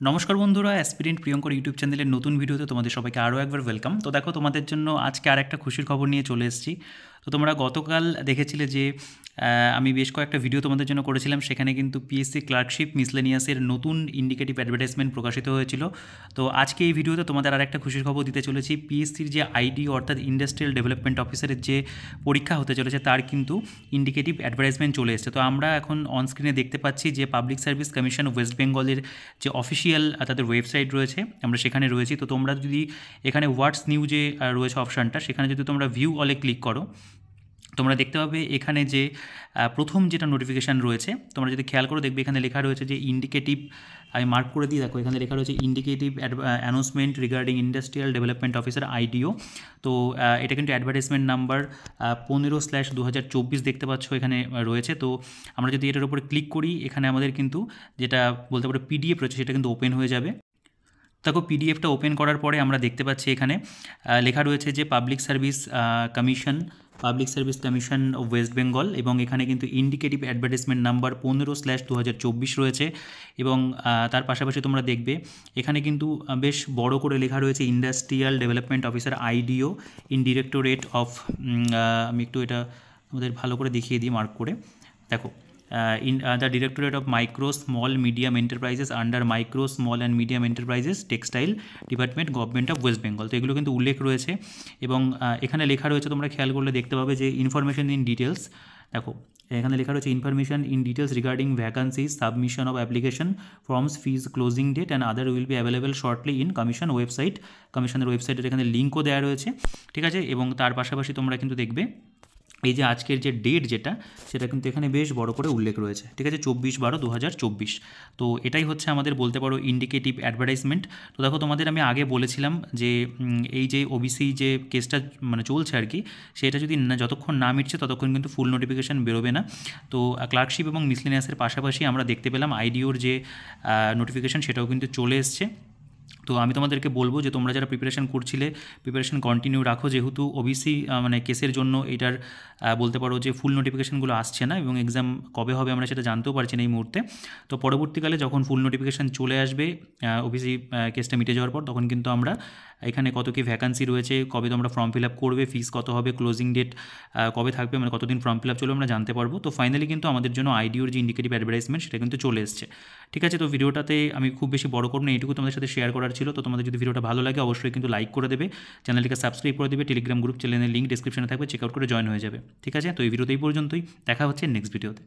নমস্কার বন্ধুরা, aspirant Priyankar YouTube চ্যানেলের নতুন ভিডিওতে তোমাদের সবাইকে আরও একবার ওয়েলকাম। তো দেখো, তোমাদের জন্য আজকে আর একটা খুশির খবর নিয়ে চলে এসেছি। তো তোমরা গতকাল দেখেছিলে যে আমি বেশ কয়েকটা ভিডিও তোমাদের জন্য করেছিলাম, সেখানে কিন্তু পিএসসি ক্লার্কশিপ মিসলেনিয়াসের নতুন ইন্ডিকেটিভ অ্যাডভার্টাইজমেন্ট প্রকাশিত হয়েছিল। তো আজকে এই ভিডিওতে তোমাদের আর একটা খুশির খবর দিতে চলেছি। পিএসসির যে আইডি অর্থাৎ ইন্ডাস্ট্রিয়াল ডেভেলপমেন্ট অফিসারের যে পরীক্ষা হতে চলেছে তার কিন্তু ইন্ডিকেটিভ অ্যাডভার্টাইজমেন্ট চলে এসেছে। তো আমরা এখন অনস্ক্রিনে দেখতে পাচ্ছি যে পাবলিক সার্ভিস কমিশন ওয়েস্ট বেঙ্গলের যে অফিসিয়াল তাদের ওয়েবসাইট রয়েছে, আমরা সেখানে রয়েছি। তো তোমরা যদি এখানে হোয়াটস নিউ যে রয়েছে অপশানটা, সেখানে যদি তোমরা ভিউ অলে ক্লিক করো, তোমরা দেখতে পাবে এখানে যে প্রথম যেটা নোটিফিকেশান রয়েছে, তোমরা যদি খেয়াল করে দেখবে এখানে লেখা রয়েছে যে ইন্ডিকেটিভ, আমি মার্ক করে দিই, দেখো এখানে লেখা রয়েছে indicative announcement regarding industrial development officer IDO. তো এটা কিন্তু অ্যাডভার্টাইজমেন্ট নাম্বার 15/2024 দেখতে পাচ্ছ এখানে রয়েছে। তো আমরা যদি এটার উপরে ক্লিক করি, এখানে আমাদের কিন্তু যেটা বলতে পারো পিডিএফ রয়েছে সেটা কিন্তু ওপেন হয়ে যাবে। দেখো, পিডিএফটা ওপেন করার পরে আমরা দেখতে পাচ্ছি এখানে লেখা রয়েছে যে public service commission of West Bengal, এবং এখানে কিন্তু ইন্ডিকেটিভ অ্যাডভার্টাইজমেন্ট নাম্বার 15/2024 রয়েছে। এবং তার পাশাপাশি তোমরা দেখবে এখানে কিন্তু বেশ বড় করে লেখা রয়েছে industrial development officer IDEO in directorate of, আমি একটু এটা আমাদের ভালো করে দেখিয়ে দিই মার্ক করে। দেখো, in the Directorate of Micro, Small, Medium Enterprises under Micro, Small and Medium Enterprises Textile Department, Government of West Bengal। তো এগুলো কিন্তু উল্লেখ রয়েছে, এবং এখানে লেখা রয়েছে, তোমরা খেয়াল করলে দেখতে পাবে যে ইনফরমেশন ইন ডিটেলস। দেখো, এখানে লেখা রয়েছে information in details regarding vacancies, submission of application, forms, fees, closing date and other will be available shortly in commission website. কমিশনের ওয়েবসাইটের এখানে লিঙ্কও দেওয়া রয়েছে, ঠিক আছে। এবং তার পাশাপাশি তোমরা কিন্তু দেখবে এই যে আজকের যে ডেট যেটা, সেটা কিন্তু এখানে বেশ বড় করে উল্লেখ রয়েছে, ঠিক আছে, 24/12/2024। তো এটাই হচ্ছে আমাদের বলতে পারো ইন্ডিকেটিভ অ্যাডভার্টাইজমেন্ট। তো দেখো, তোমাদের আমি আগে বলেছিলাম যে এই যে ওবিসি যে কেসটা মানে চলছে আর কি, সেটা যদি যতক্ষণ না মিটছে ততক্ষণ কিন্তু ফুল নোটিফিকেশান বেরোবে না। তো ক্লার্কশিপ এবং মিসলেনিয়াসের পাশাপাশি আমরা দেখতে পেলাম আইডিওর যে নোটিফিকেশান সেটাও কিন্তু চলে এসছে। তো আমি তোমাদেরকে বলবো যে তোমরা যারা প্রিপারেশন করছিলে, প্রিপারেশন কন্টিনিউ রাখো, যেহেতু ওবিসি মানে কেসের জন্য এটার বলতে পারো যে ফুল নোটিফিকেশানগুলো আসছে না, এবং এক্সাম কবে হবে আমরা সেটা জানতেও পারছি না এই মুহূর্তে। তো পরবর্তীকালে যখন ফুল নোটিফিকেশান চলে আসবে ওবিসি কেসটা মিটে যাওয়ার পর, তখন কিন্তু আমরা এখানে কত কী ভ্যাকান্সি রয়েছে, কবে তোমরা ফর্ম ফিল আপ করবে, ফিস কত হবে, ক্লোজিং ডেট কবে থাকবে, মানে কতদিন ফর্ম ফিল আপ চলবে আমরা জানতে পারবো। তো ফাইনালি কিন্তু আমাদের জন্য আইডিওর যে ইন্ডিকেটিভ অ্যাডভার্টাইজমেন্ট সেটা কিন্তু চলে এসছে, ঠিক আছে। তো ভিডিওটাতে আমি খুব বেশি বড় করব না, এইটুকু তোমাদের সাথে শেয়ার করার ছিল। তো তোমাদের যদি ভিডিওটা ভালো লাগে অবশ্যই কিন্তু লাইক করে দেবে, চ্যানেলটিকে সাবস্ক্রাইব করে দেবে, টেলিগ্রাম গ্রুপ চ্যানেলের লিঙ্ক ডিসক্রিপশনে থাকবে, চেক আউট করে জয়েন হয়ে যাবে, ঠিক আছে। তো এই ভিডিওতে এই পর্যন্তই, দেখা হচ্ছে নেক্সট ভিডিওতে।